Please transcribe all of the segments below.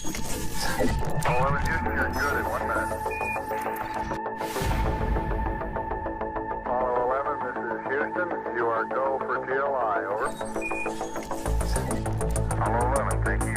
11 Houston, you're good in 1 minute. Apollo 11, this is Houston. You are go for TLI, over. Apollo 11, thank you.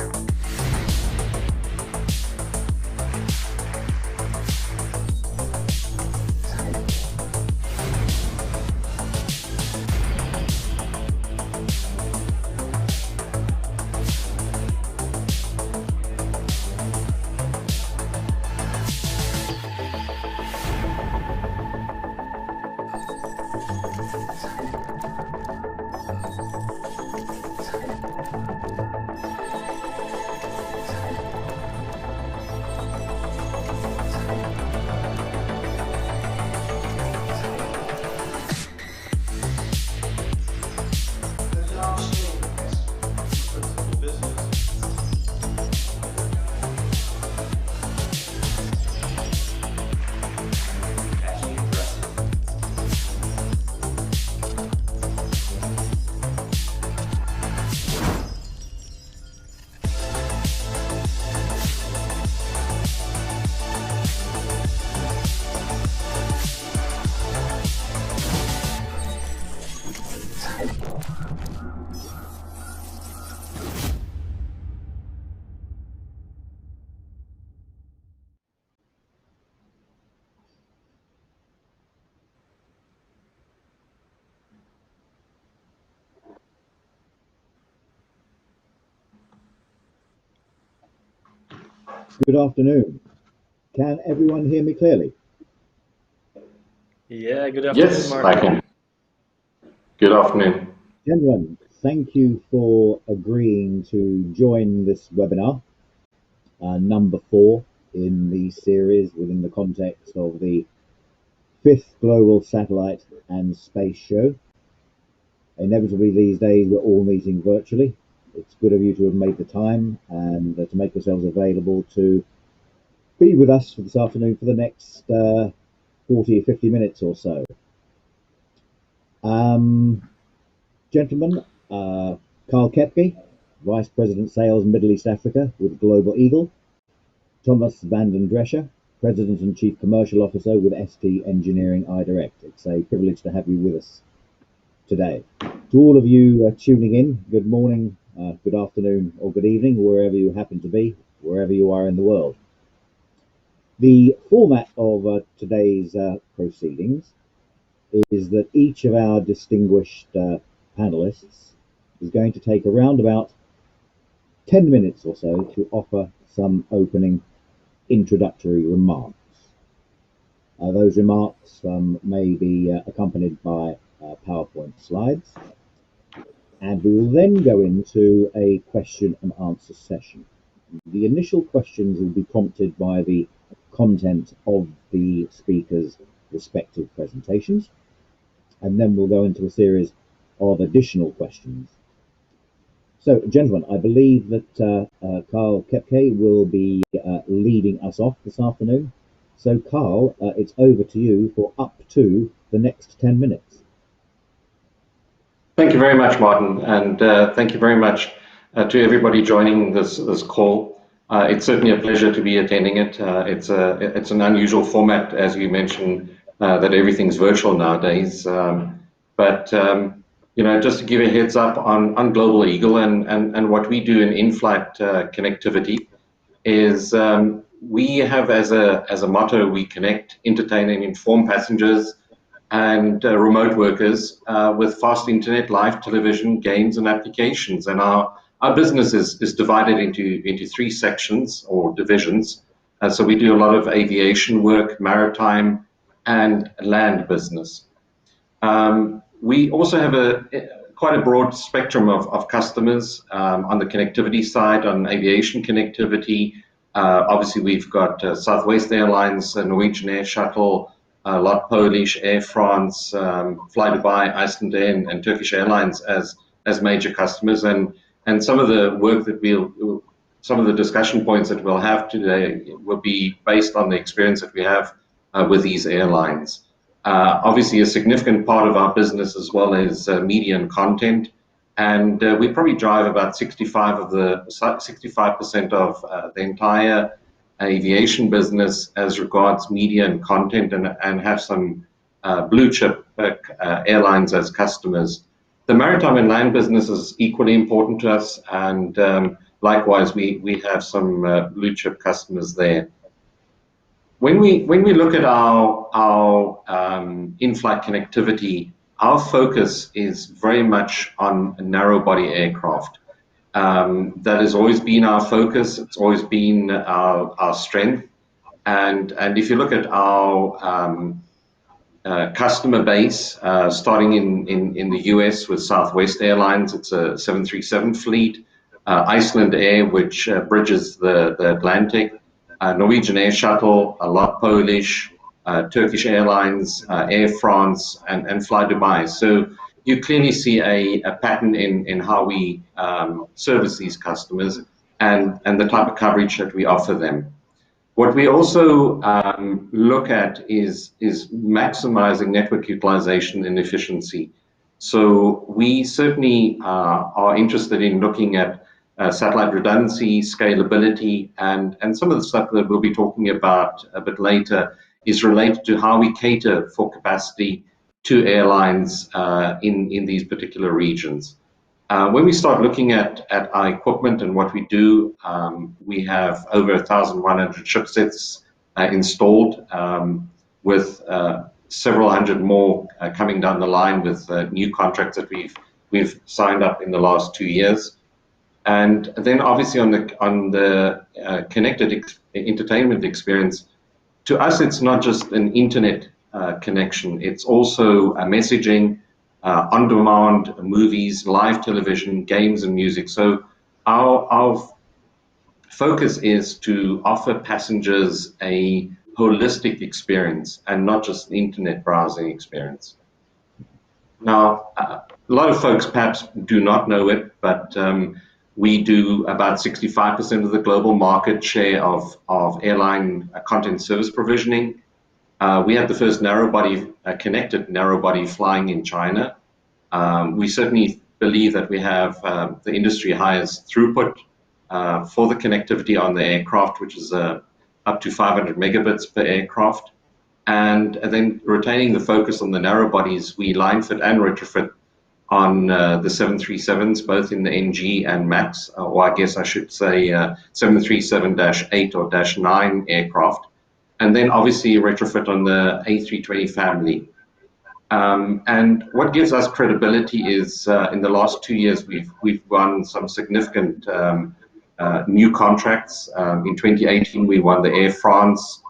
Good afternoon. Can everyone hear me clearly? Yeah, good afternoon, Yes, Mark. I can. Good afternoon. Gentlemen, thank you for agreeing to join this webinar, number 4 in the series within the context of the 5th Global Satellite and Space Show. Inevitably these days we're all meeting virtually. It's good of you to have made the time and to make yourselves available to be with us for this afternoon for the next 40 or 50 minutes or so. Gentlemen, Karl Keppke, Vice President Sales Middle East Africa with Global Eagle. Thomas van den Driessche, President and Chief Commercial Officer with ST Engineering iDirect. It's a privilege to have you with us today. To all of you tuning in, good morning, good afternoon or good evening, wherever you happen to be, wherever you are in the world. The format of today's proceedings is that each of our distinguished panelists is going to take around about 10 minutes or so to offer some opening introductory remarks. Those remarks may be accompanied by PowerPoint slides, and we will then go into a question and answer session. The initial questions will be prompted by the content of the speakers' respective presentations, and then we'll go into a series of additional questions. So, gentlemen, I believe that Karl Keppke will be leading us off this afternoon. So, Karl, it's over to you for up to the next 10 minutes. Thank you very much, Martin, and thank you very much to everybody joining this call. It's certainly a pleasure to be attending it. It's an unusual format, as you mentioned, that everything's virtual nowadays. But you know, just to give a heads up on Global Eagle and what we do in in-flight connectivity is we have as a motto, we connect, entertain, and inform passengers and remote workers with fast internet, live television, games, and applications. And our business is divided into 3 sections or divisions. So we do a lot of aviation work, maritime, and land business. We also have quite a broad spectrum of customers on the connectivity side, on aviation connectivity. Obviously, we've got Southwest Airlines, Norwegian Air Shuttle, LOT Polish, Air France, Fly Dubai, Icelandair, and Turkish Airlines as major customers. And some of the work that some of the discussion points that we'll have today will be based on the experience that we have with these airlines. Obviously, a significant part of our business as well is media and content. and we probably drive about 65% of the entire aviation business as regards media and content, and have some blue chip airlines as customers. The maritime and land business is equally important to us, and likewise we have some blue chip customers there. When we look at our in-flight connectivity, our focus is very much on narrow body aircraft. That has always been our focus. It's always been our strength. And if you look at our customer base, starting in the US with Southwest Airlines, it's a 737 fleet. Iceland Air, which bridges the Atlantic. Norwegian Air Shuttle, a lot Polish, Turkish Airlines, Air France, and Fly Dubai. So you clearly see a pattern in how we service these customers and the type of coverage that we offer them. What we also look at is maximizing network utilization and efficiency. So we certainly are interested in looking at satellite redundancy, scalability, and some of the stuff that we'll be talking about a bit later is related to how we cater for capacity to airlines in these particular regions. When we start looking at our equipment and what we do, we have over 1,100 chipsets installed, with several hundred more coming down the line with new contracts that we've signed up in the last 2 years. And then obviously on the connected entertainment experience, to us it's not just an internet connection, it's also a messaging, on-demand movies, live television, games and music. So our focus is to offer passengers a holistic experience and not just an internet browsing experience. Now, a lot of folks perhaps do not know it, but we do about 65% of the global market share of airline content service provisioning. We had the first connected narrow body flying in China. We certainly believe that we have the industry highest throughput for the connectivity on the aircraft, which is up to 500 megabits per aircraft. And then retaining the focus on the narrow bodies, we line fit and retrofit on the 737s, both in the NG and MAX, or I guess I should say 737-8 or -9 aircraft. And then obviously retrofit on the A320 family. And what gives us credibility is in the last 2 years we've won some significant new contracts. In 2018 we won the Air France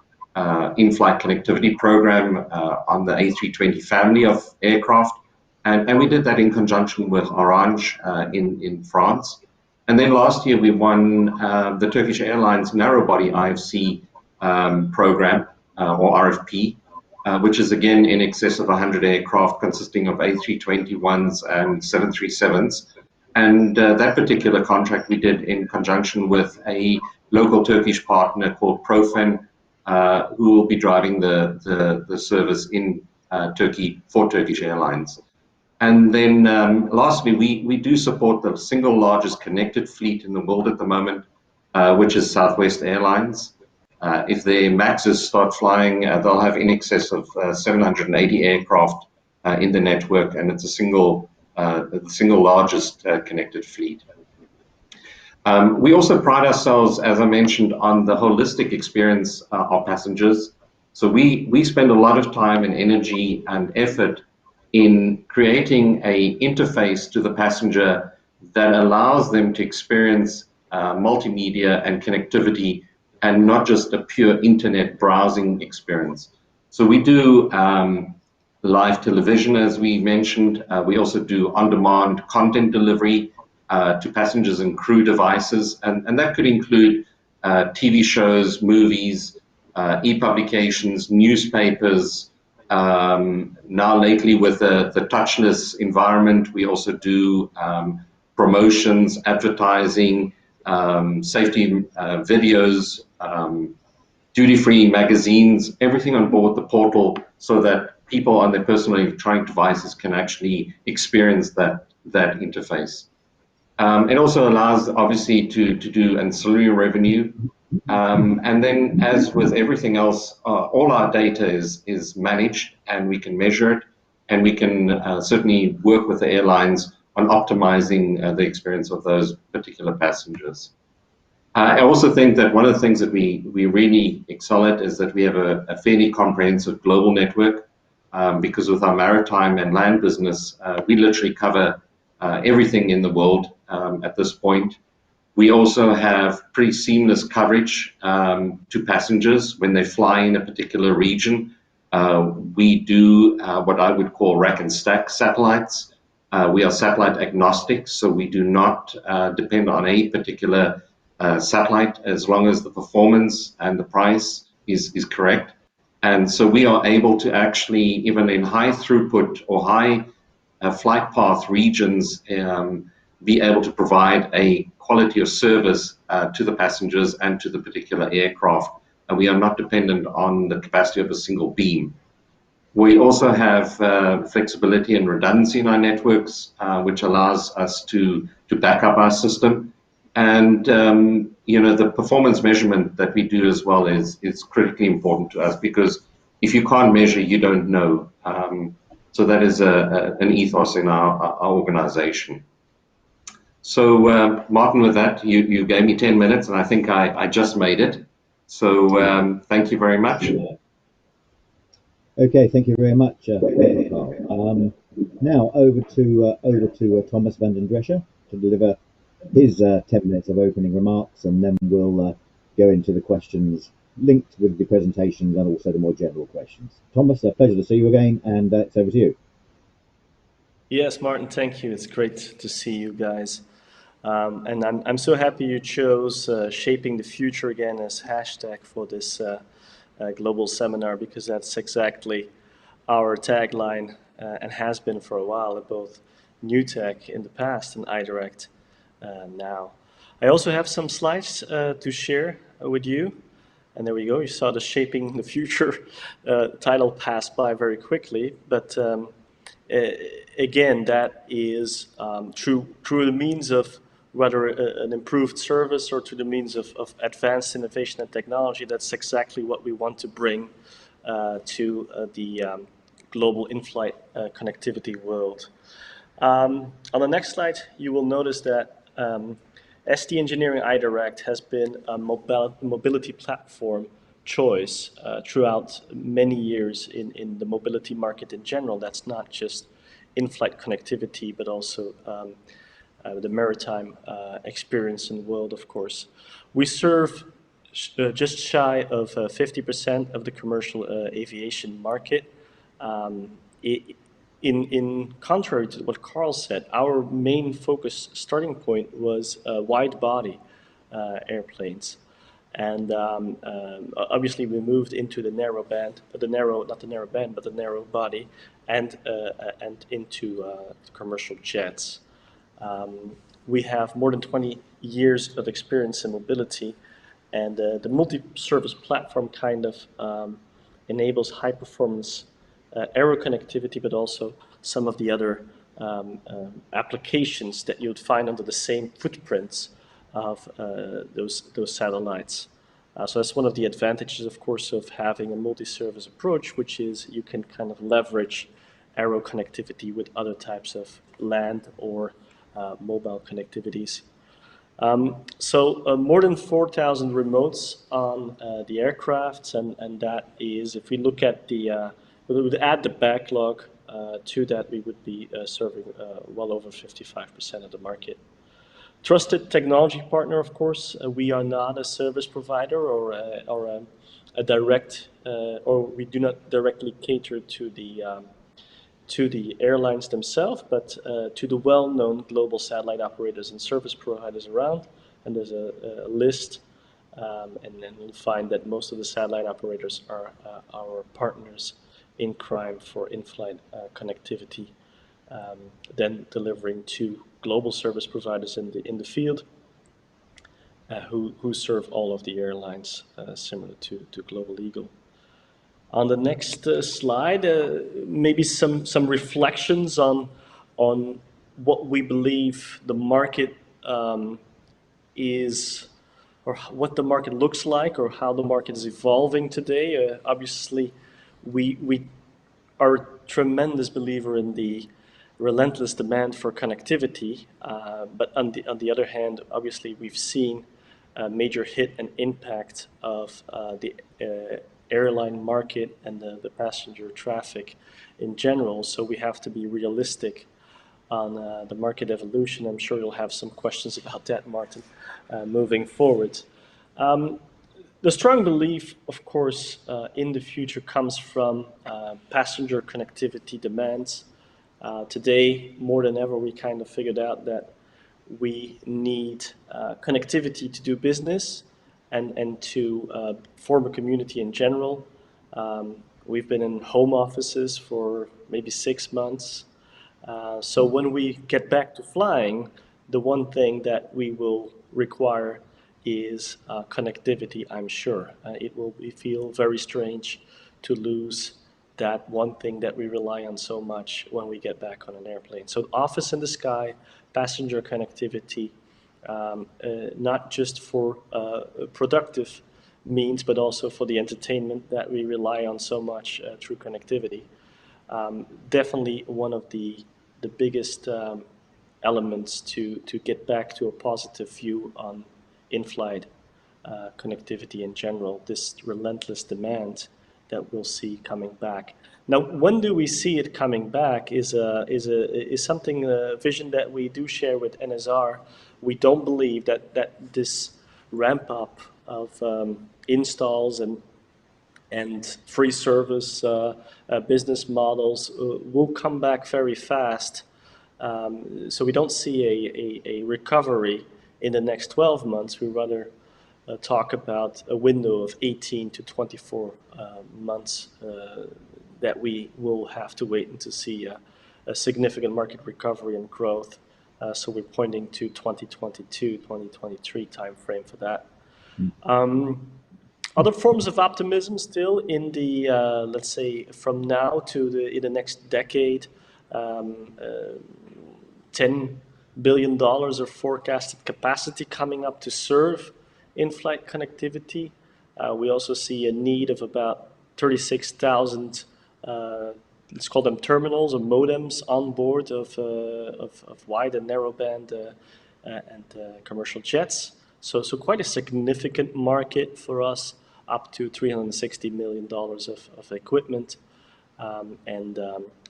in-flight connectivity program on the A320 family of aircraft, and we did that in conjunction with Orange in France. And then last year we won the Turkish Airlines narrow body IFC program or RFP, which is again in excess of 100 aircraft consisting of A321s and 737s. And that particular contract we did in conjunction with a local Turkish partner called Profen, who will be driving the service in Turkey for Turkish Airlines. And then lastly, we do support the single largest connected fleet in the world at the moment, which is Southwest Airlines. If their MAXs start flying, they'll have in excess of 780 aircraft in the network, and it's the single largest connected fleet. We also pride ourselves, as I mentioned, on the holistic experience of passengers. So we spend a lot of time and energy and effort in creating an interface to the passenger that allows them to experience multimedia and connectivity and not just a pure internet browsing experience. So we do live television, as we mentioned. We also do on-demand content delivery to passengers and crew devices, and that could include TV shows, movies, e-publications, newspapers. Now lately with the touchless environment, we also do promotions, advertising, safety videos, duty-free magazines, everything on board the portal so that people on their personal electronic devices can actually experience that interface. It also allows, obviously, to do ancillary revenue. And then, as with everything else, all our data is managed, and we can measure it, and we can certainly work with the airlines on optimizing the experience of those particular passengers. I also think that one of the things that we really excel at is that we have a fairly comprehensive global network, because with our maritime and land business, we literally cover everything in the world at this point. We also have pretty seamless coverage to passengers when they fly in a particular region. We do what I would call rack and stack satellites. We are satellite agnostic, so we do not depend on a particular satellite as long as the performance and the price is correct. And so we are able to actually, even in high throughput or high flight path regions, be able to provide a quality of service to the passengers and to the particular aircraft. And we are not dependent on the capacity of a single beam. We also have flexibility and redundancy in our networks, which allows us to back up our system. And the performance measurement that we do as well is critically important to us, because if you can't measure, you don't know. So that is an ethos in our organization. So Martin, with that, you gave me 10 minutes, and I think I just made it. So thank you very much. Okay, thank you very much, Karl. Now over to Thomas van den Driessche to deliver his 10 minutes of opening remarks, and then we'll go into the questions linked with the presentations and also the more general questions. Thomas, a pleasure to see you again, and it's over to you. Yes, Martin, thank you. It's great to see you guys. And I'm so happy you chose Shaping the Future again as hashtag for this global seminar, because that's exactly our tagline and has been for a while at both New Tech in the past and iDirect now. I also have some slides to share with you. And there we go. You saw the Shaping the Future title pass by very quickly. But again, that is through the means of whether an improved service or to the means of advanced innovation and technology. That's exactly what we want to bring to the global in-flight connectivity world. On the next slide, you will notice that ST Engineering iDirect has been a mobility platform choice throughout many years in the mobility market in general. That's not just in-flight connectivity, but also the maritime experience in the world, of course. We serve just shy of 50% of the commercial aviation market. In contrary to what Karl said, our main focus starting point was wide body airplanes. And obviously we moved into the narrow band, not the narrow body, and into commercial jets. We have more than 20 years of experience in mobility, and the multi-service platform kind of enables high performance aero connectivity, but also some of the other applications that you would find under the same footprints of those satellites. So that's one of the advantages, of course, of having a multi-service approach, which is you can kind of leverage aero connectivity with other types of land or mobile connectivities. So more than 4,000 remotes on the aircrafts, and that is, if we look at the, we would add the backlog to that, we would be serving well over 55% of the market. Trusted technology partner, of course. We are not a service provider or a direct, or we do not directly cater to the airlines themselves, but to the well-known global satellite operators and service providers around. And there's a list, and then you'll find that most of the satellite operators are our partners in crime for in-flight connectivity, then delivering to global service providers in the field who serve all of the airlines, similar to Global Eagle. On the next slide, maybe some reflections on what we believe the market is, or what the market looks like, or how the market is evolving today. Obviously, we are a tremendous believer in the relentless demand for connectivity, but on the other hand, obviously we've seen a major hit and impact of the airline market and the passenger traffic in general. So we have to be realistic on the market evolution. I'm sure you'll have some questions about that, Martin, moving forward. The strong belief, of course, in the future comes from passenger connectivity demands. Today, more than ever, we kind of figured out that we need connectivity to do business and to form a community in general. We've been in home offices for maybe 6 months. So when we get back to flying, the one thing that we will require is connectivity, I'm sure. It will feel very strange to lose that one thing that we rely on so much when we get back on an airplane. So office in the sky, passenger connectivity, not just for productive means, but also for the entertainment that we rely on so much through connectivity. Definitely one of the biggest elements to get back to a positive view on in-flight connectivity in general, this relentless demand that we'll see coming back. Now, when do we see it coming back is something, a vision that we do share with NSR. We don't believe that this ramp up of installs and free service business models will come back very fast. So we don't see a recovery in the next 12 months. We rather talk about a window of 18 to 24 months that we will have to wait and to see a significant market recovery and growth. So we're pointing to 2022, 2023 timeframe for that. Other forms of optimism still in the, let's say, from now to in the next decade, $10 billion of forecasted capacity coming up to serve in-flight connectivity. We also see a need of about 36,000, let's call them terminals or modems on board of wide and narrowband and commercial jets. So quite a significant market for us, up to $360 million of equipment. And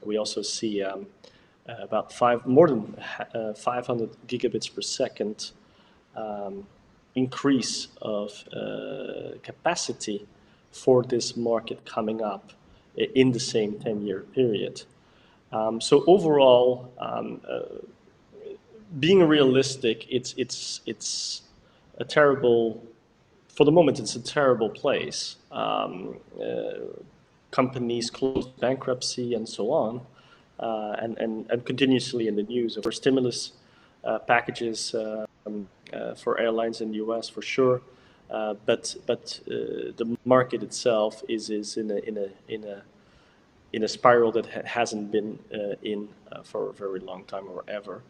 we also see about more than 500 gigabits per second increase of capacity for this market coming up in the same 10-year period. So overall, being realistic, it's a terrible, for the moment, it's a terrible place. Companies close bankruptcy and so on, and continuously in the news for stimulus packages for airlines in the US for sure, but the market itself is in a spiral that hasn't been in for a very long time or ever.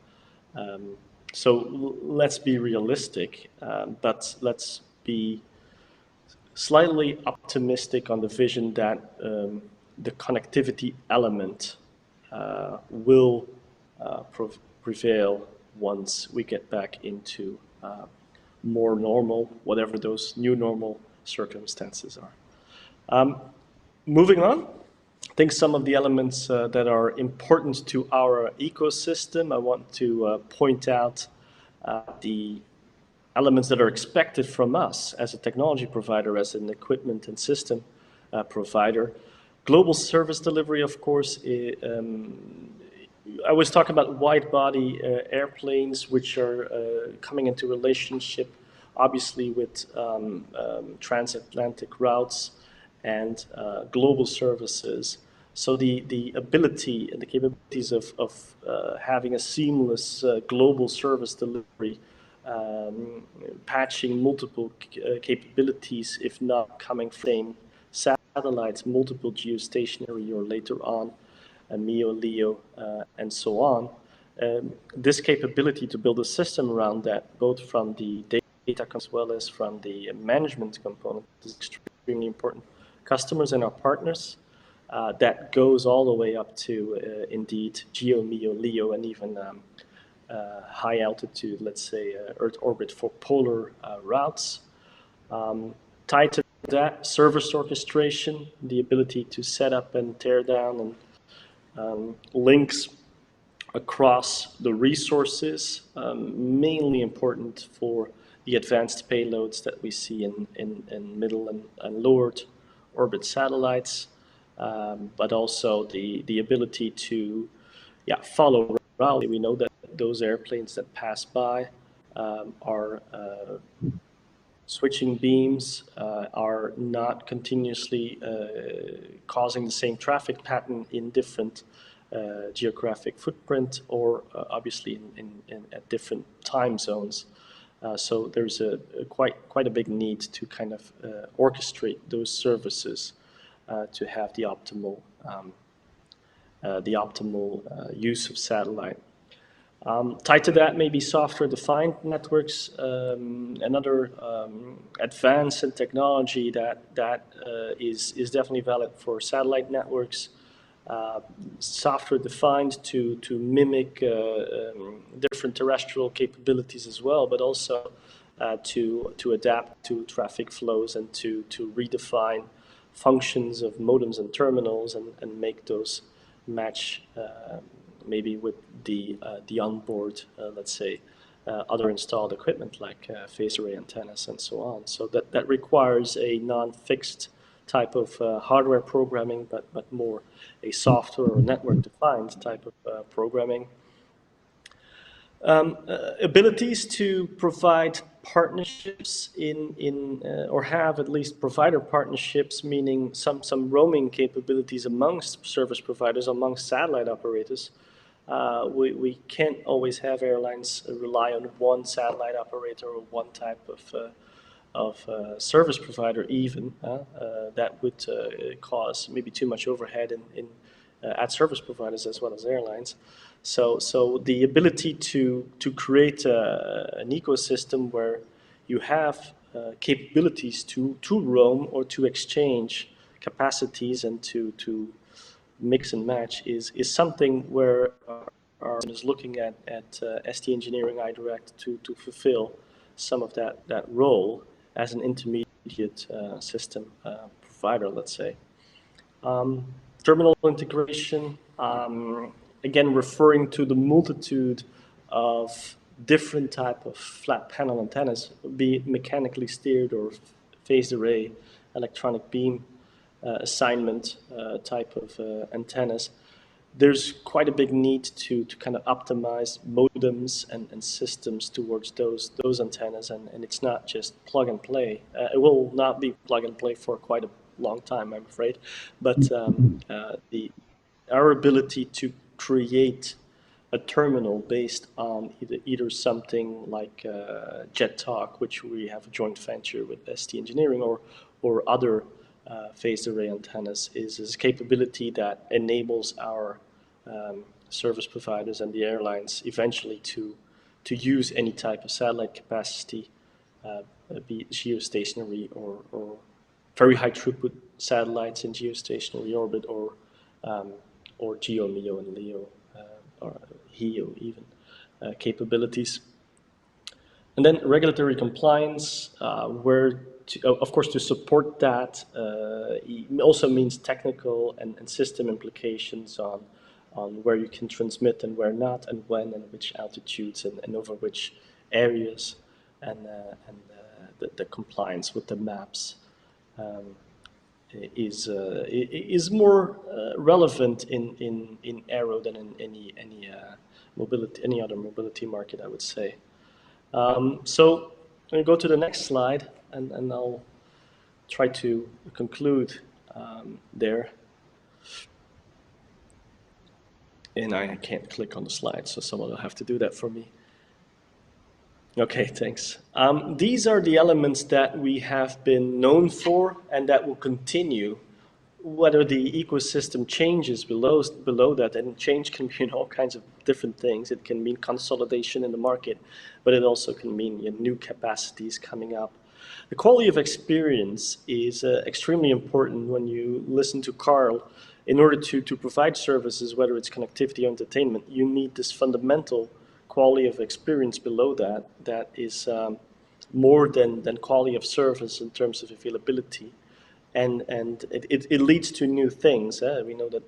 So let's be realistic, but let's be slightly optimistic on the vision that the connectivity element will prevail once we get back into more normal, whatever those new normal circumstances are. Moving on, I think some of the elements that are important to our ecosystem, I want to point out the elements that are expected from us as a technology provider, as an equipment and system provider. Global service delivery, of course, I was talking about wide-body airplanes, which are coming into relationship, obviously, with transatlantic routes and global services. So the ability and the capabilities of having a seamless global service delivery, patching multiple capabilities, if not coming from satellites, multiple geostationary or later on, MEO, LEO, and so on, this capability to build a system around that, both from the data as well as from the management component, is extremely important. Customers and our partners, that goes all the way up to indeed GEO, MEO, LEO, and even high altitude, let's say Earth orbit for polar routes. Tied to that, service orchestration, the ability to set up and tear down and links across the resources, mainly important for the advanced payloads that we see in middle and lowered orbit satellites, but also the ability to follow route. We know that those airplanes that pass by are switching beams, are not continuously causing the same traffic pattern in different geographic footprint, or obviously at different time zones. So there's quite a big need to kind of orchestrate those services to have the optimal use of satellite. Tied to that, maybe software-defined networks, another advance in technology that is definitely valid for satellite networks. Software-defined to mimic different terrestrial capabilities as well, but also to adapt to traffic flows and to redefine functions of modems and terminals and make those match maybe with the onboard, let's say, other installed equipment like phased array antennas and so on. So that requires a non-fixed type of hardware programming, but more a software or network-defined type of programming. Abilities to provide partnerships or have at least provider partnerships, meaning some roaming capabilities amongst service providers, amongst satellite operators. We can't always have airlines rely on one satellite operator or one type of service provider even. That would cause maybe too much overhead at service providers as well as airlines. So the ability to create an ecosystem where you have capabilities to roam or to exchange capacities and to mix and match is something where our is looking at ST Engineering iDirect to fulfill some of that role as an intermediate system provider, let's say. Terminal integration, again referring to the multitude of different type of flat panel antennas, be it mechanically steered or phased array, electronic beam assignment type of antennas. There's quite a big need to kind of optimize modems and systems towards those antennas, and it's not just plug and play. It will not be plug and play for quite a long time, I'm afraid, but our ability to create a terminal based on either something like Jet Talk, which we have a joint venture with ST Engineering, or other phased array antennas, is a capability that enables our service providers and the airlines eventually to use any type of satellite capacity, be it geostationary or very high throughput satellites in geostationary orbit, or GEO, MEO, and LEO, or HEO even capabilities. And then regulatory compliance, where of course to support that also means technical and system implications on where you can transmit and where not, and when and which altitudes and over which areas, and the compliance with the maps is more relevant in aero than in any other mobility market, I would say. So I'm going to go to the next slide, and I'll try to conclude there. And I can't click on the slide, so someone will have to do that for me. Okay, thanks. These are the elements that we have been known for and that will continue whether the ecosystem changes below that, and change can mean all kinds of different things. It can mean consolidation in the market, but it also can mean new capacities coming up. The quality of experience is extremely important. When you listen to Karl, in order to provide services, whether it's connectivity or entertainment, you need this fundamental quality of experience below that is more than quality of service in terms of availability. And it leads to new things. We know that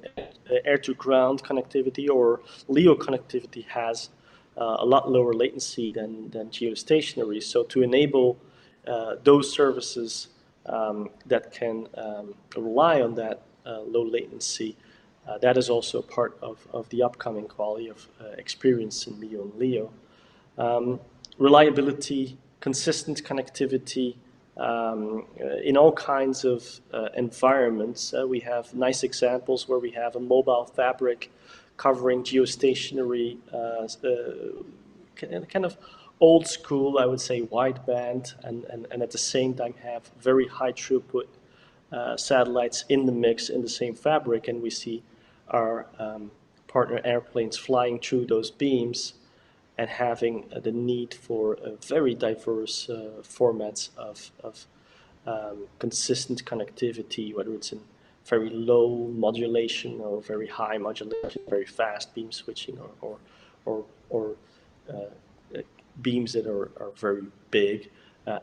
air-to-ground connectivity or LEO connectivity has a lot lower latency than geostationary. So to enable those services that can rely on that low latency, that is also part of the upcoming quality of experience in MEO and LEO. Reliability, consistent connectivity, in all kinds of environments. We have nice examples where we have a mobile fabric covering geostationary, kind of old school, I would say, wideband, and at the same time have very high throughput satellites in the mix in the same fabric, and we see our partner airplanes flying through those beams and having the need for very diverse formats of consistent connectivity, whether it's in very low modulation or very high modulation, very fast beam switching, or beams that are very big,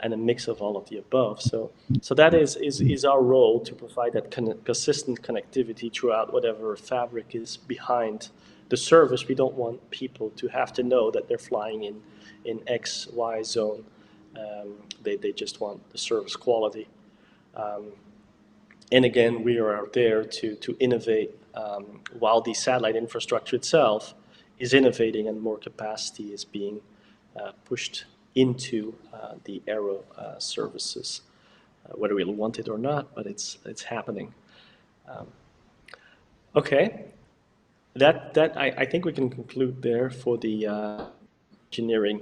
and a mix of all of the above. So that is our role, to provide that consistent connectivity throughout whatever fabric is behind the service. We don't want people to have to know that they're flying in X, Y zone. They just want the service quality. And again, we are there to innovate while the satellite infrastructure itself is innovating and more capacity is being pushed into the aero services, whether we want it or not, but it's happening. Okay. I think we can conclude there for the engineering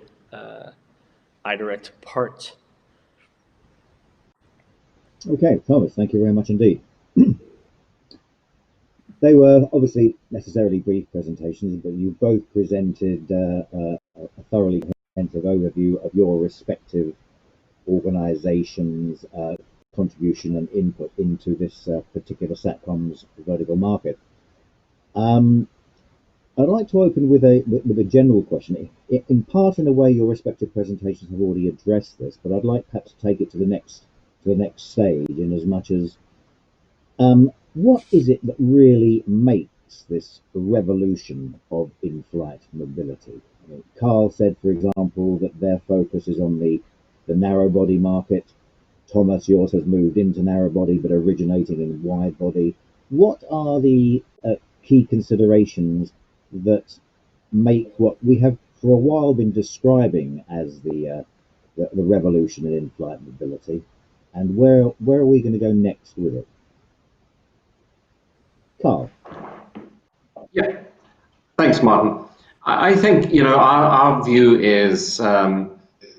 iDirect part. Okay, Thomas, thank you very much indeed. They were obviously necessarily brief presentations, but you both presented a thoroughly comprehensive overview of your respective organizations' contribution and input into this particular SATCOM's vertical market. I'd like to open with a general question. In part, in a way, your respective presentations have already addressed this, but I'd like perhaps to take it to the next stage, in as much as what is it that really makes this revolution of in-flight mobility? I mean, Karl said, for example, that their focus is on the narrow body market. Thomas, yours has moved into narrow body, but originating in wide body. What are the key considerations that make what we have for a while been describing as the revolution in in-flight mobility, and where are we going to go next with it? Karl. Yeah, thanks, Martin. I think, our view is, again,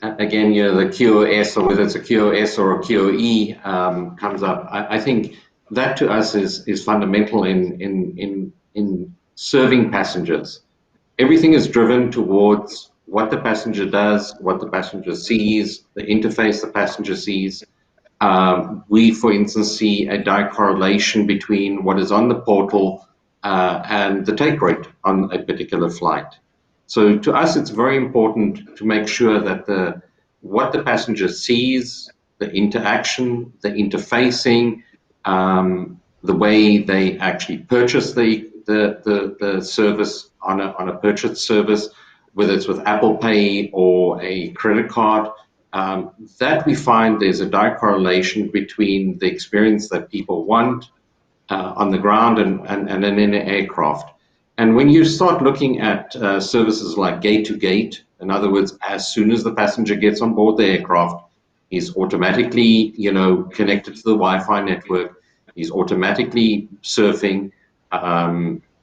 the QoS, or whether it's a QoS or a QoE comes up. I think that to us is fundamental in serving passengers. Everything is driven towards what the passenger does, what the passenger sees, the interface the passenger sees. We, for instance, see a direct correlation between what is on the portal and the take rate on a particular flight. So to us, it's very important to make sure that what the passenger sees, the interaction, the interfacing, the way they actually purchase the service on a purchase service, whether it's with Apple Pay or a credit card, that we find there's a direct correlation between the experience that people want on the ground and in an aircraft. And when you start looking at services like gate-to-gate, in other words, as soon as the passenger gets on board the aircraft, he's automatically, connected to the Wi-Fi network. He's automatically surfing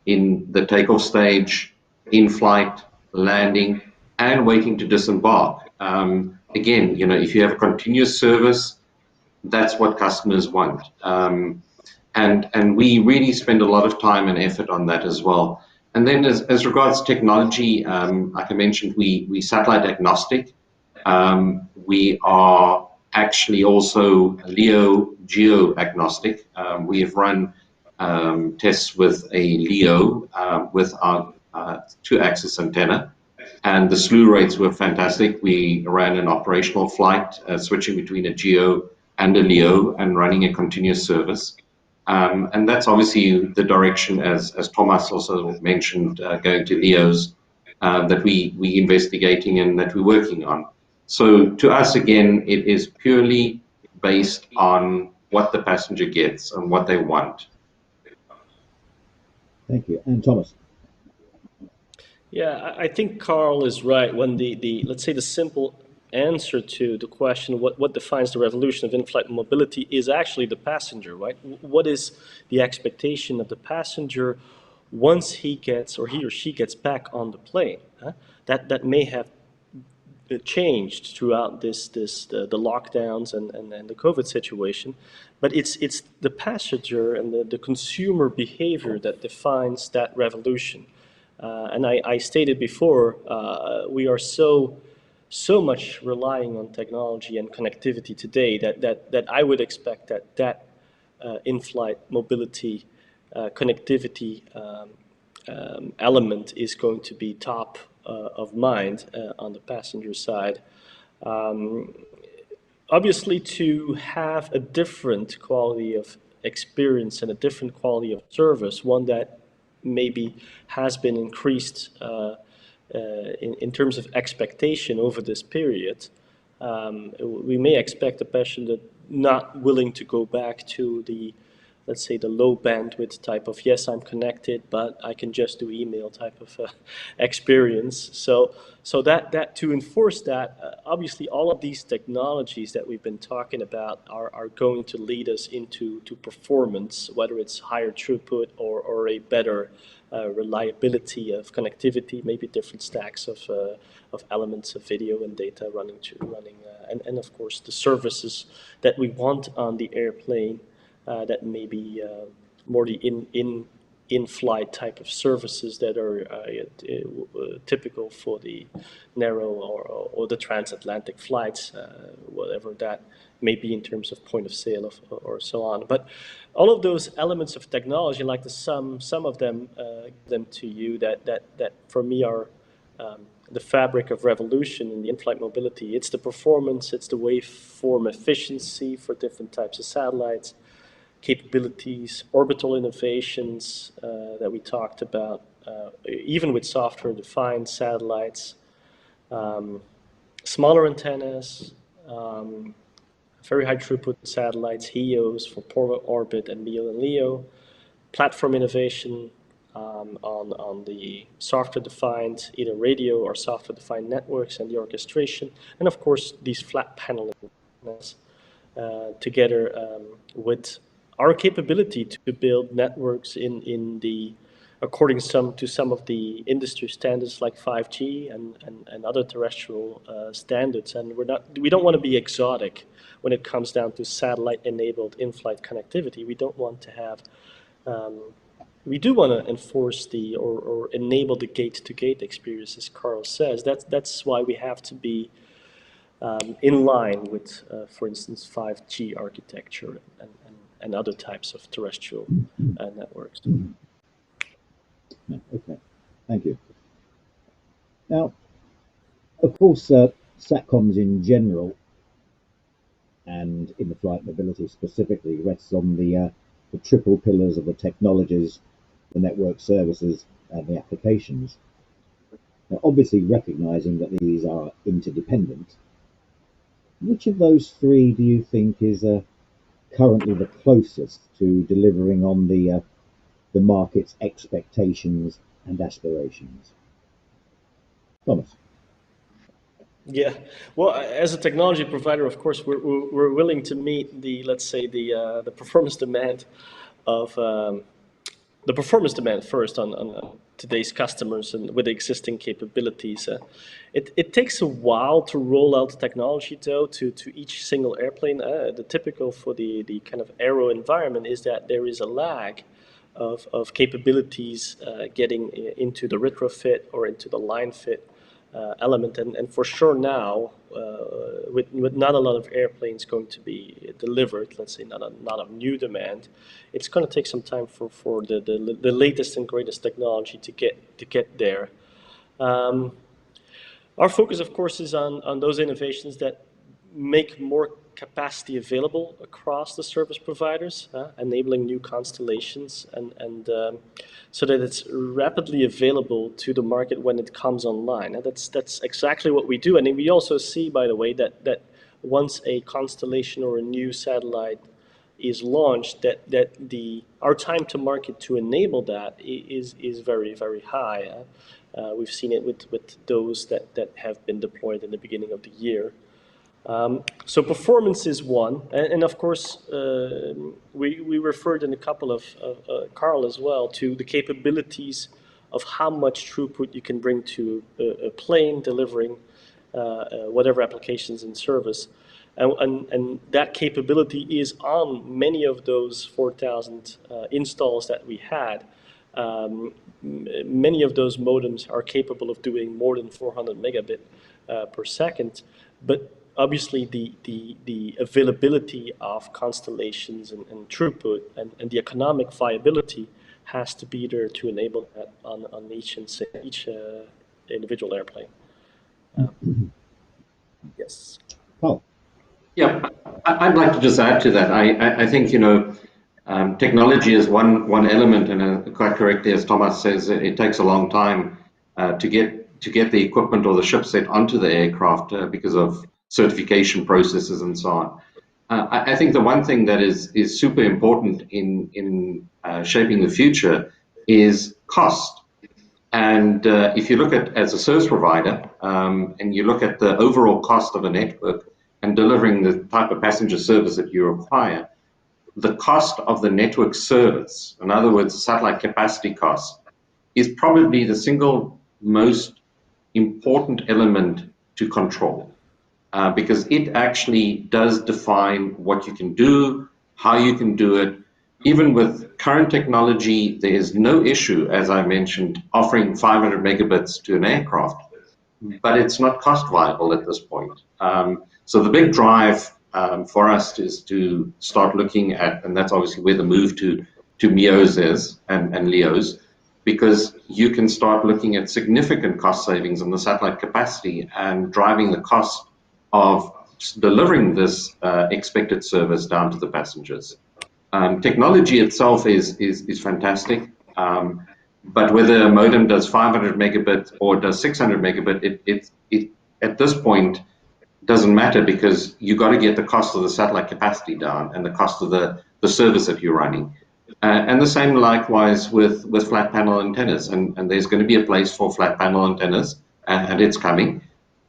in the takeoff stage, in flight, landing, and waiting to disembark. Again, if you have a continuous service, that's what customers want. and we really spend a lot of time and effort on that as well. And then as regards technology, like I mentioned, we satellite agnostic. We are actually also LEO geo agnostic. We have run tests with a LEO with our 2-axis antenna, and the slew rates were fantastic. We ran an operational flight, switching between a GEO and a LEO and running a continuous service. And that's obviously the direction, as Thomas also mentioned, going to LEOs, that we investigating and that we're working on. So to us, again, it is purely based on what the passenger gets and what they want. Thank you. And Thomas. Yeah, I think Karl is right when the let's say the simple answer to the question what defines the revolution of in-flight mobility is actually the passenger, right? What is the expectation of the passenger once he gets or he or she gets back on the plane? Huh? That may have changed throughout the lockdowns and the COVID situation, but it's the passenger and the consumer behavior that defines that revolution. And I stated before, we are so much relying on technology and connectivity today that I would expect that in-flight mobility connectivity element is going to be top of mind on the passenger side. Obviously, to have a different quality of experience and a different quality of service, one that maybe has been increased in terms of expectation over this period, we may expect a passenger not willing to go back to the, let's say, the low bandwidth type of, yes, I'm connected, but I can just do email type of experience. So that to enforce that, obviously all of these technologies that we've been talking about are going to lead us into performance, whether it's higher throughput or a better reliability of connectivity, maybe different stacks of elements of video and data running, and of course the services that we want on the airplane. That may be more the in-flight type of services that are typical for the narrow or the transatlantic flights, whatever that may be in terms of point of sale or so on. But all of those elements of technology, like some of them to you that for me are the fabric of revolution in the in-flight mobility. It's the performance, it's the waveform efficiency for different types of satellites, capabilities, orbital innovations that we talked about, even with software-defined satellites, smaller antennas, very high throughput satellites, HEOs for polar orbit and MEO and LEO, platform innovation on the software-defined either radio or software-defined networks and the orchestration, and of course these flat panel antennas together with our capability to build networks in the according to some of the industry standards like 5G and other terrestrial standards. And we don't want to be exotic when it comes down to satellite-enabled in-flight connectivity. We don't want to have we do want to enforce or enable the gate-to-gate experience, as Karl says. That's why we have to be in line with, for instance, 5G architecture and other types of terrestrial networks. Okay, thank you. Now, of course, SATCOMs in general and in-flight mobility specifically rests on the triple pillars of the technologies, the network services, and the applications. Now, obviously, recognizing that these are interdependent, which of those three do you think is currently the closest to delivering on the market's expectations and aspirations? Thomas. Yeah, well, as a technology provider, of course, we're willing to meet the, let's say, the performance demand of the performance demand first on today's customers and with existing capabilities. It takes a while to roll out the technology, though, to each single airplane. The typical for the kind of aero environment is that there is a lag of capabilities getting into the retrofit or into the line fit element. And for sure now, with not a lot of airplanes going to be delivered, let's say not a new demand, it's going to take some time for the latest and greatest technology to get there. Our focus, of course, is on those innovations that make more capacity available across the service providers, enabling new constellations, and so that it's rapidly available to the market when it comes online. And that's exactly what we do. And we also see, by the way, that once a constellation or a new satellite is launched, that our time to market to enable that is very, very high. We've seen it with those that have been deployed in the beginning of the year. So performance is one, and of course we referred in a couple of Karl as well to the capabilities of how much throughput you can bring to a plane delivering whatever applications in service, and that capability is on many of those 4,000 installs that we had. Many of those modems are capable of doing more than 400 megabit per second, but obviously the availability of constellations and throughput and the economic viability has to be there to enable that on each individual airplane. Yes. Oh. Yeah, I'd like to just add to that. I think, technology is one element, and quite correctly, as Thomas says, it takes a long time to get the equipment or the ship set onto the aircraft because of certification processes and so on. I think the one thing that is super important in shaping the future is cost. And if you look at, as a service provider, and you look at the overall cost of a network and delivering the type of passenger service that you require, the cost of the network service, in other words, satellite capacity cost, is probably the single most important element to control, because it actually does define what you can do, how you can do it. Even with current technology, there is no issue, as I mentioned, offering 500 megabits to an aircraft, but it's not cost viable at this point. So the big drive for us is to start looking at, and that's obviously where the move to MEOs is and LEOs, because you can start looking at significant cost savings on the satellite capacity and driving the cost of delivering this expected service down to the passengers. Technology itself is fantastic, but whether a modem does 500 megabit or does 600 megabit, it at this point doesn't matter, because you got to get the cost of the satellite capacity down and the cost of the service that you're running. And the same likewise with flat panel antennas, and there's going to be a place for flat panel antennas, and it's coming,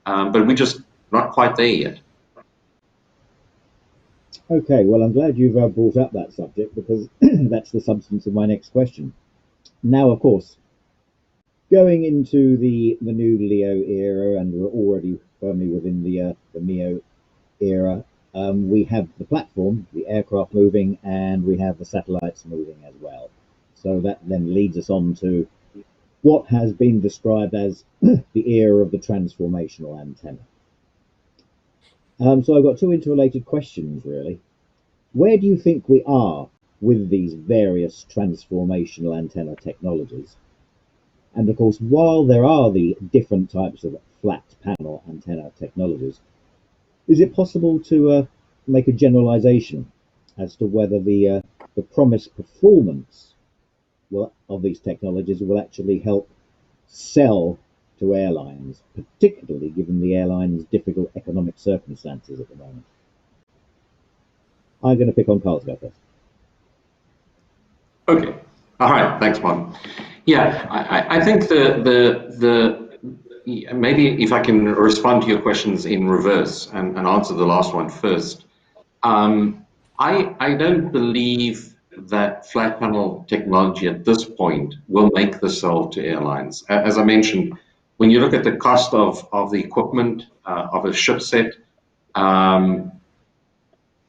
but we're just not quite there yet. Okay, well, I'm glad you've brought up that subject, because that's the substance of my next question. Now, of course, going into the new LEO era, and we're already firmly within the MEO era, we have the platform, the aircraft moving, and we have the satellites moving as well. So that then leads us on to what has been described as the era of the transformational antenna. So I've got two interrelated questions, really. Where do you think we are with these various transformational antenna technologies? And of course, while there are the different types of flat panel antenna technologies, is it possible to make a generalization as to whether the promised performance of these technologies will actually help sell to airlines, particularly given the airlines' difficult economic circumstances at the moment? I'm going to pick on Karl to go first. Okay. All right. Thanks, Martin. Yeah, I think maybe if I can respond to your questions in reverse and answer the last one first. I don't believe that flat panel technology at this point will make the sell to airlines. As I mentioned, when you look at the cost of the equipment of a ship set,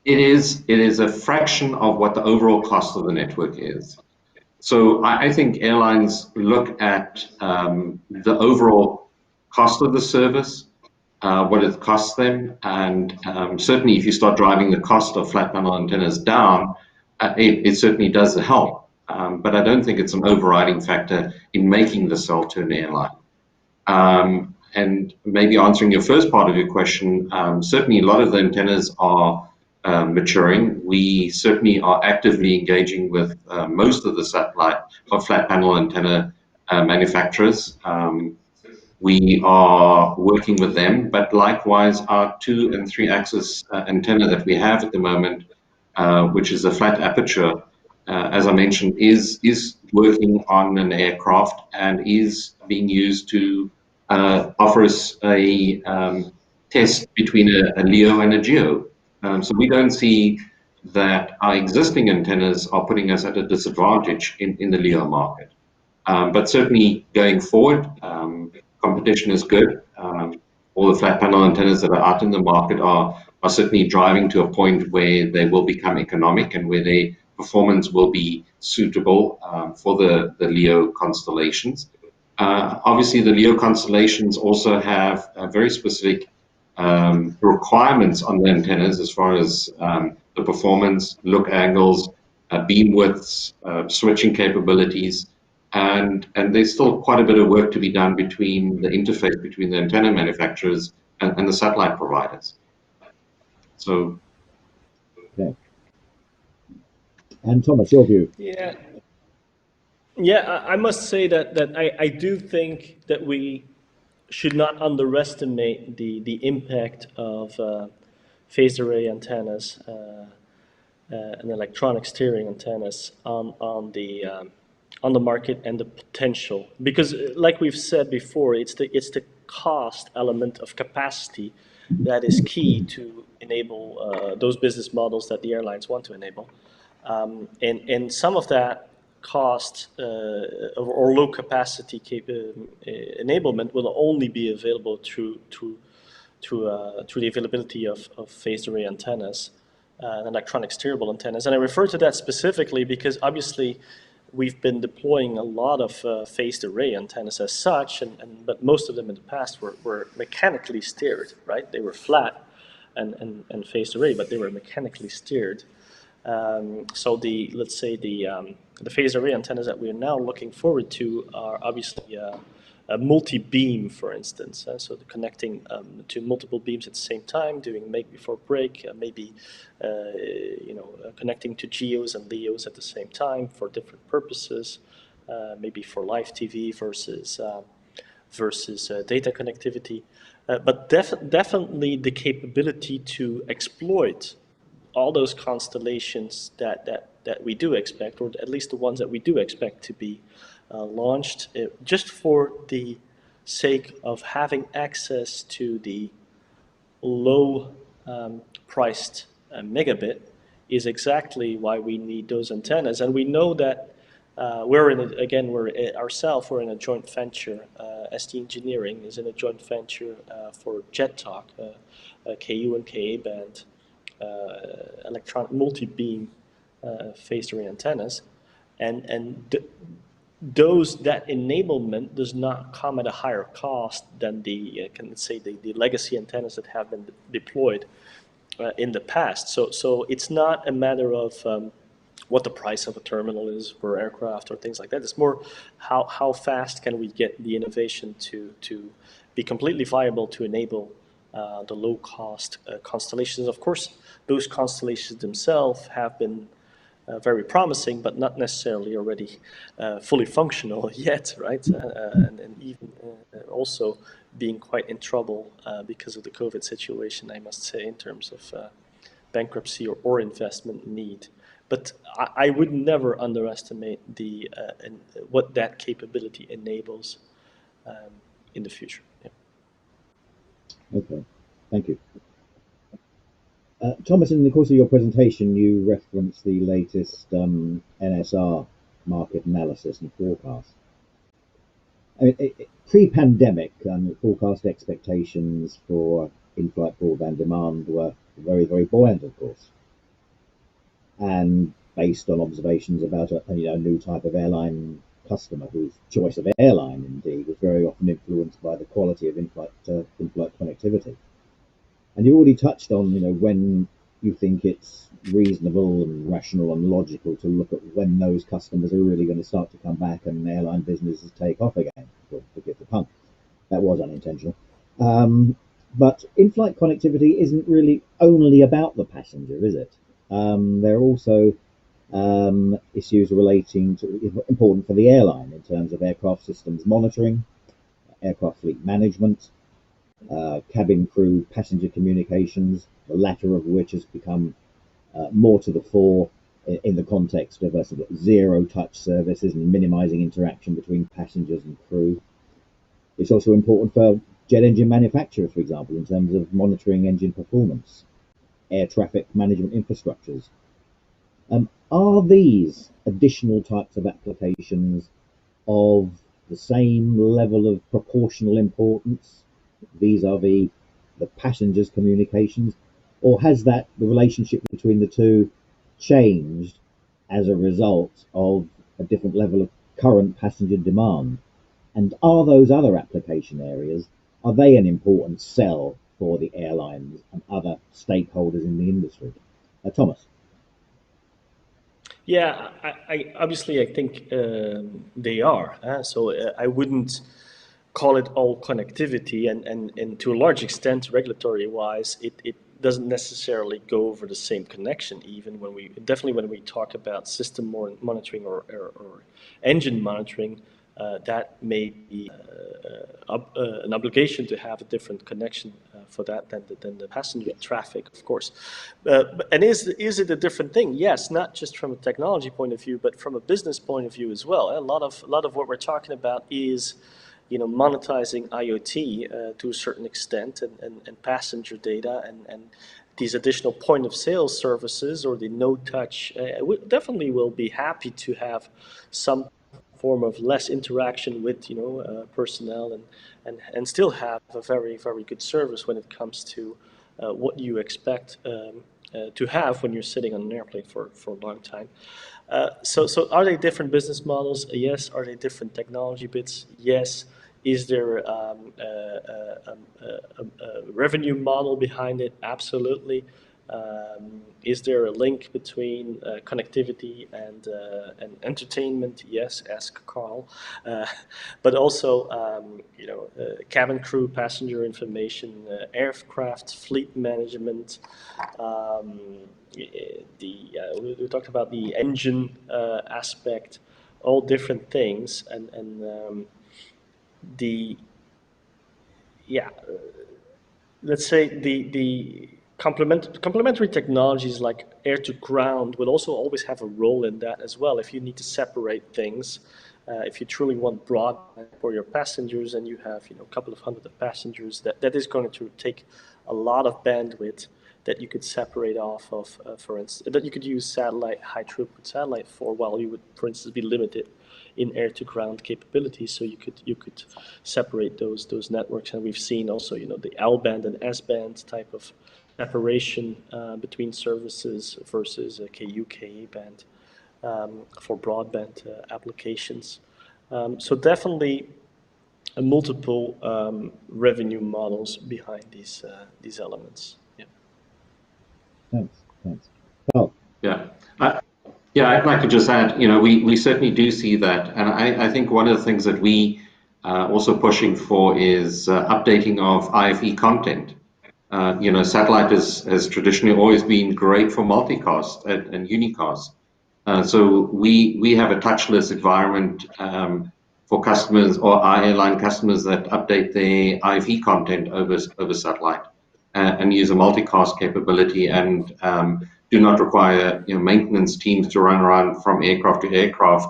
it is a fraction of what the overall cost of the network is. So I think airlines look at the overall cost of the service, what it costs them, and certainly if you start driving the cost of flat panel antennas down, it certainly does help. But I don't think it's an overriding factor in making the sell to an airline. And maybe answering your first part of your question, certainly a lot of the antennas are maturing. We certainly are actively engaging with most of the satellite or flat panel antenna manufacturers. We are working with them, but likewise our 2 and 3 axis antenna that we have at the moment, which is a flat aperture, as I mentioned, is working on an aircraft and is being used to offer us a test between a LEO and a GEO. So we don't see that our existing antennas are putting us at a disadvantage in the LEO market. But certainly going forward, competition is good. All the flat panel antennas that are out in the market are certainly driving to a point where they will become economic and where their performance will be suitable for the LEO constellations. Obviously, the LEO constellations also have very specific requirements on the antennas as far as the performance, look angles, beam widths, switching capabilities. And there's still quite a bit of work to be done between the interface between the antenna manufacturers and the satellite providers. So, Okay. And Thomas, your view? Yeah, I must say that I do think that we should not underestimate the impact of phased array antennas and electronic steering antennas on the market and the potential. Because, like we've said before, it's the cost element of capacity that is key to enable those business models that the airlines want to enable. And some of that cost or low capacity enablement will only be available through the availability of phased array antennas and electronic steerable antennas. And I refer to that specifically because obviously we've been deploying a lot of phased array antennas as such, but most of them in the past were mechanically steered, right? They were flat and phased array, but they were mechanically steered. So let's say the phased array antennas that we are now looking forward to are obviously a multi-beam, for instance. So connecting to multiple beams at the same time, doing make before break, maybe connecting to GEOs and LEOs at the same time for different purposes, maybe for live TV versus data connectivity. But definitely the capability to exploit all those constellations that we do expect, or at least the ones that we do expect to be launched, just for the sake of having access to the low priced megabit is exactly why we need those antennas. And we know that we're in a joint venture. ST Engineering is in a joint venture for Jet Talk, KU and KA band, electronic multi-beam phased array antennas, and that enablement does not come at a higher cost than the legacy antennas that have been deployed in the past. So it's not a matter of what the price of a terminal is for aircraft or things like that. It's more how fast can we get the innovation to be completely viable to enable the low-cost constellations. Of course, those constellations themselves have been very promising, but not necessarily already fully functional yet, right? And even also being quite in trouble because of the COVID situation, I must say, in terms of bankruptcy or investment need. But I would never underestimate what that capability enables in the future. Yeah. Okay, thank you. Thomas, in the course of your presentation, you referenced the latest NSR market analysis and forecast. Pre-pandemic, forecast expectations for in-flight broadband demand were very, very buoyant, of course, and based on observations about a new type of airline customer whose choice of airline, indeed, was very often influenced by the quality of in-flight connectivity. And you already touched on, when you think it's reasonable and rational and logical to look at when those customers are really going to start to come back and airline businesses take off again. Forgive the pun. That was unintentional. But in-flight connectivity isn't really only about the passenger, is it? There are also issues relating to important for the airline in terms of aircraft systems monitoring, aircraft fleet management, cabin crew passenger communications, the latter of which has become more to the fore in the context of a sort of zero-touch services and minimizing interaction between passengers and crew. It's also important for jet engine manufacturers, for example, in terms of monitoring engine performance, air traffic management infrastructures. Are these additional types of applications of the same level of proportional importance vis-a-vis the passengers' communications, or has the relationship between the two changed as a result of a different level of current passenger demand? And are those other application areas, are they an important sell for the airlines and other stakeholders in the industry? Thomas. Yeah, I obviously I think they are. So I wouldn't call it all connectivity, and to a large extent, regulatory wise, it doesn't necessarily go over the same connection. Even when we talk about system monitoring or engine monitoring, that may be an obligation to have a different connection for that than the passenger traffic, of course. And is it a different thing? Yes, not just from a technology point of view, but from a business point of view as well. A lot of what we're talking about is, monetizing IoT to a certain extent, and passenger data, and these additional point of sale services or the no touch. We definitely will be happy to have some form of less interaction with personnel, and still have a very, very good service when it comes to what you expect to have when you're sitting on an airplane for a long time. So are they different business models? Yes. Are they different technology bits? Yes. Is there a revenue model behind it? Absolutely. Is there a link between connectivity and entertainment? Yes, ask Karl. But also, cabin crew, passenger information, aircraft fleet management. We talked about the engine aspect, all different things, and let's say the complementary technologies like air to ground will also always have a role in that as well. If you need to separate things, if you truly want broadband for your passengers and you have a couple of hundred of passengers, that is going to take a lot of bandwidth that you could separate off of, for instance, that you could use satellite, high throughput satellite for, while you would, for instance, be limited in air to ground capabilities. So you could separate those networks, and we've seen also the L band and S band type of separation between services versus KU, KA band for broadband applications. So definitely multiple revenue models behind these elements. Yeah. Thanks. Karl. Yeah. I'd like to just add, we certainly do see that. And I think one of the things that we also pushing for is updating of IFE content. Satellite has traditionally always been great for multicast and unicast. So we have a touchless environment for customers or our airline customers that update their IFE content over satellite and use a multicast capability, and do not require maintenance teams to run around from aircraft to aircraft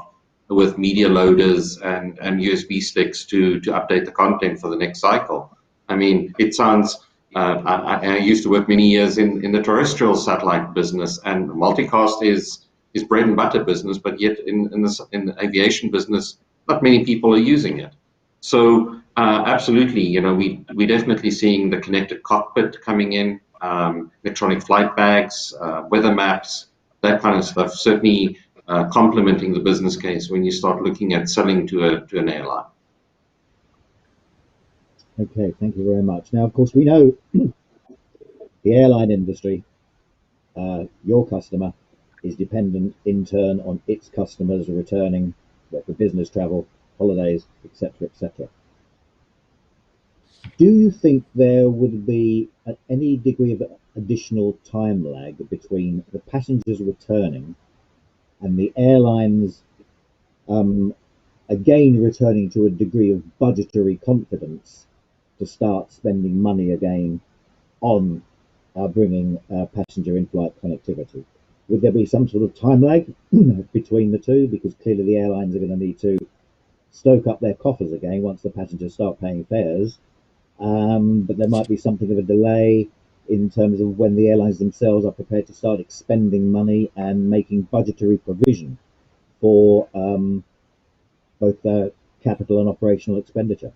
with media loaders and USB sticks to update the content for the next cycle. I mean, it sounds I used to work many years in the terrestrial satellite business, and multicast is bread and butter business, but yet in the aviation business, not many people are using it. So absolutely, we're definitely seeing the connected cockpit coming in, electronic flight bags, weather maps, that kind of stuff. Certainly complementing the business case when you start looking at selling to an airline. Okay, thank you very much. Now, of course, we know the airline industry, your customer, is dependent in turn on its customers returning for business travel, holidays, etc., etc. Do you think there would be any degree of additional time lag between the passengers returning and the airlines again returning to a degree of budgetary confidence to start spending money again on bringing passenger in-flight connectivity? Would there be some sort of time lag between the two? Because clearly the airlines are going to need to stoke up their coffers again once the passengers start paying fares. But there might be something of a delay in terms of when the airlines themselves are prepared to start expending money and making budgetary provision for both capital and operational expenditure.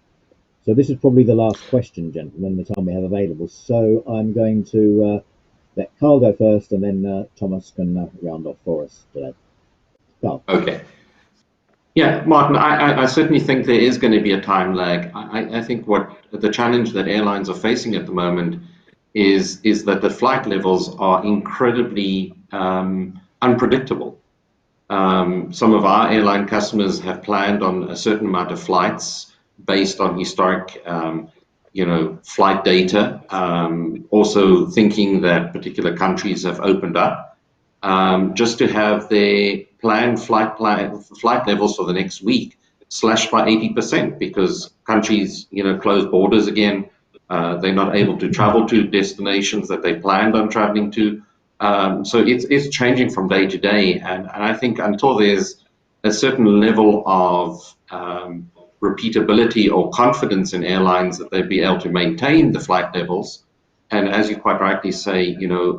So this is probably the last question, gentlemen, the time we have available. So I'm going to let Karl go first, and then Thomas can round off for us today. Karl. Okay. Yeah, Martin, I certainly think there is going to be a time lag. I think what the challenge that airlines are facing at the moment is that the flight levels are incredibly unpredictable. Some of our airline customers have planned on a certain amount of flights based on historic, flight data. Also thinking that particular countries have opened up, just to have their planned flight levels for the next week slashed by 80% because countries, close borders again. They're not able to travel to destinations that they planned on traveling to. So it's changing from day to day, and I think until there's a certain level of repeatability or confidence in airlines that they'll be able to maintain the flight levels, and as you quite rightly say,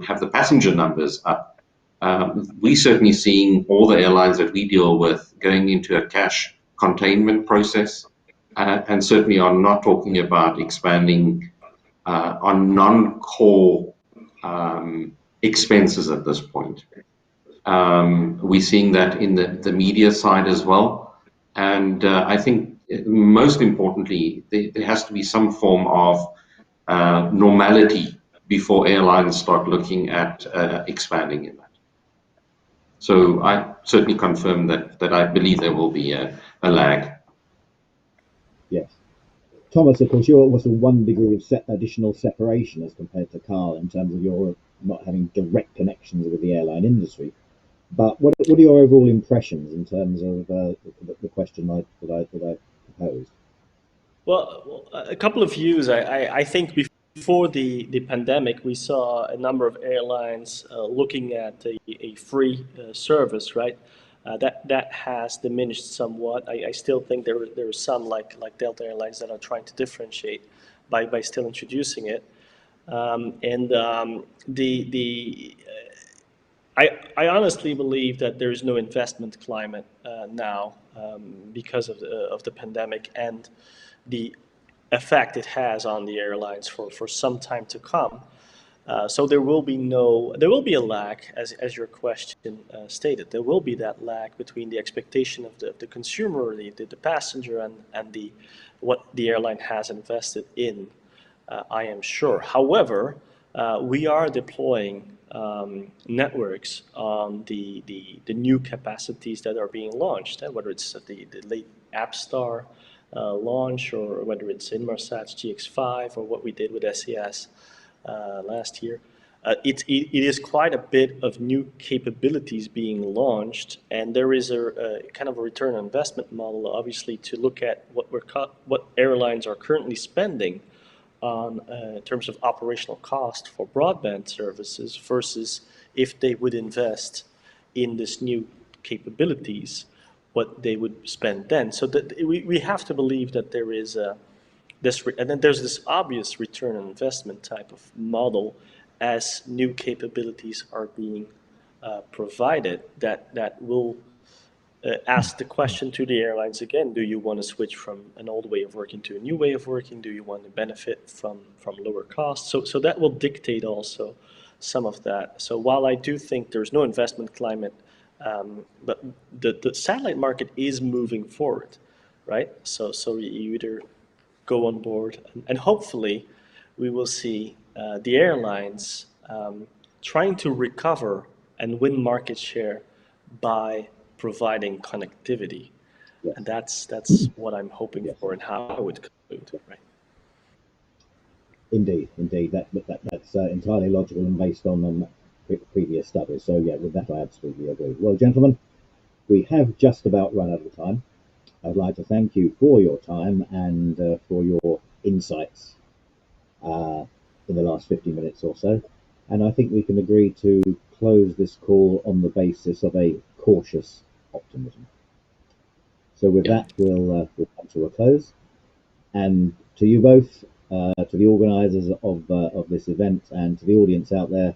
have the passenger numbers up. We're certainly seeing all the airlines that we deal with going into a cash containment process, and certainly are not talking about expanding on non-core expenses at this point. We're seeing that in the media side as well, and I think most importantly, there has to be some form of normality before airlines start looking at expanding in that. So I certainly confirm that I believe there will be a lag. Yes. Thomas, of course, you're also 1 degree of additional separation as compared to Karl in terms of your not having direct connections with the airline industry. But what are your overall impressions in terms of the question that I proposed? Well, a couple of views. I think before the pandemic, we saw a number of airlines looking at a free service, right? That has diminished somewhat. I still think there are some like Delta Airlines that are trying to differentiate by still introducing it. I honestly believe that there is no investment climate now because of the pandemic and the effect it has on the airlines for some time to come. So there will be a lag, as your question stated. There will be that lag between the expectation of the consumer, the passenger, and what the airline has invested in. I am sure. However, we are deploying networks on the new capacities that are being launched, whether it's the late App Star launch, or whether it's Inmarsat's GX5, or what we did with SAS last year. It is quite a bit of new capabilities being launched, and there is a kind of a return on investment model, obviously, to look at what airlines are currently spending on in terms of operational cost for broadband services versus if they would invest in this new capabilities, what they would spend then. So that we have to believe that there is and then there's this obvious return on investment type of model as new capabilities are being provided that will ask the question to the airlines again: do you want to switch from an old way of working to a new way of working? Do you want to benefit from lower costs? So that will dictate also some of that. So while I do think there's no investment climate, but the satellite market is moving forward, right? So you either go on board, and hopefully we will see the airlines trying to recover and win market share by providing connectivity. Yes. And that's what I'm hoping Yes. for and how I would conclude, right? Indeed. That's entirely logical and based on previous studies. So yeah, with that I absolutely agree. Well, gentlemen, we have just about run out of time. I'd like to thank you for your time and for your insights in the last 50 minutes or so. And I think we can agree to close this call on the basis of a cautious optimism. So with that, we'll come to a close. And to you both, to the organisers of this event, and to the audience out there,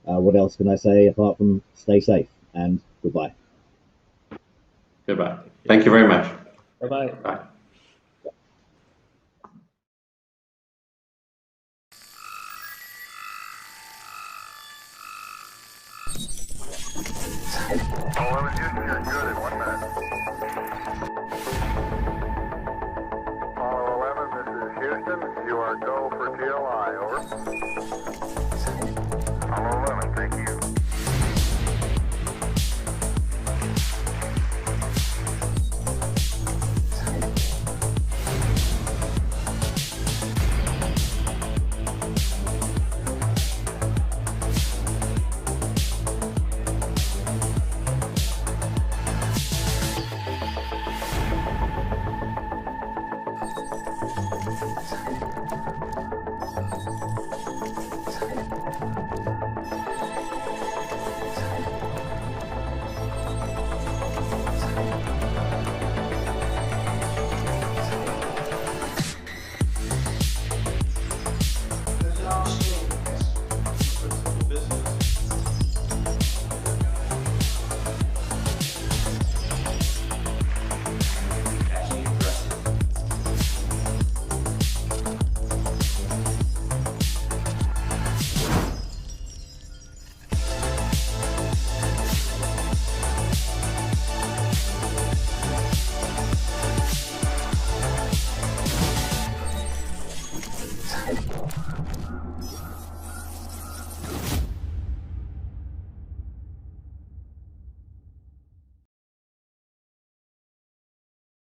what else can I say apart from stay safe and goodbye. Goodbye. Thank you very much. Bye-bye. Bye. Apollo 11 Houston, you're good in 1 minute. Apollo 11, this is Houston. You are go for TLI, over.